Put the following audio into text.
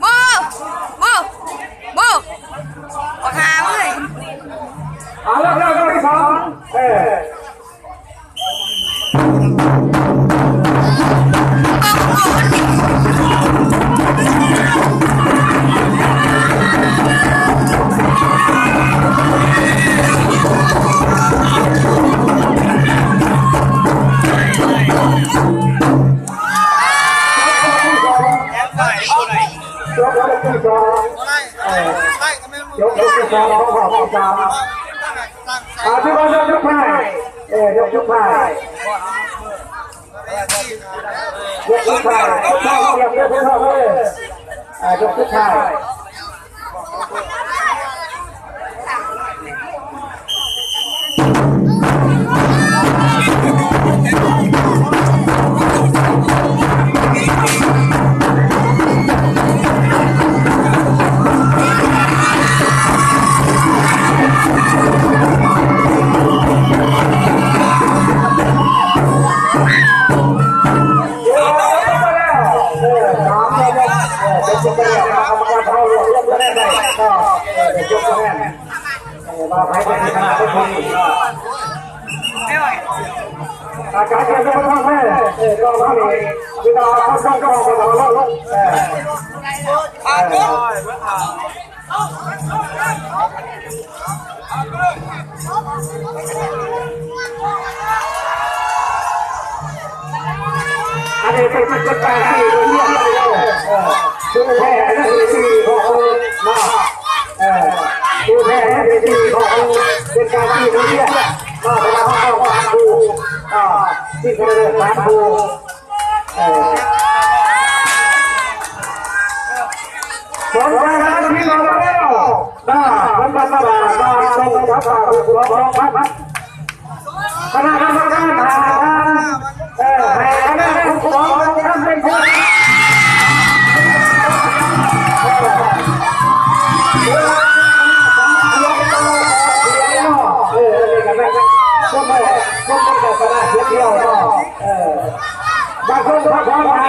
โอ้ยบูออกหาเลยเอาแล้วที่สองยกที่สองของจามที่ว่ายกไผ่ยกไผ่เข้าเรียบเข้าเลยยกไผ่มาไปในขณะที่คุณอาจารย์จะต้องทำให้ก็ทำให้ที่เราต้องก็เราลดอันนี้เป็นจุดแปลกที่เยี่ยมเลยคือแท้ที่ของมาคือแท้ที่ของเป็นการที่เรียกก็เวลาเขาเข้ามาดูที่เขาเรียกมาดูสองพันห้าที่เราแล้วมันมาตลาดมาตรงทับป่าคุณร้องพัดคณะกรรมการหาให้คณะคุณร้องทำเป็นคนก็ไม่ก็ไม่ได้คณะเที่ยวบางคน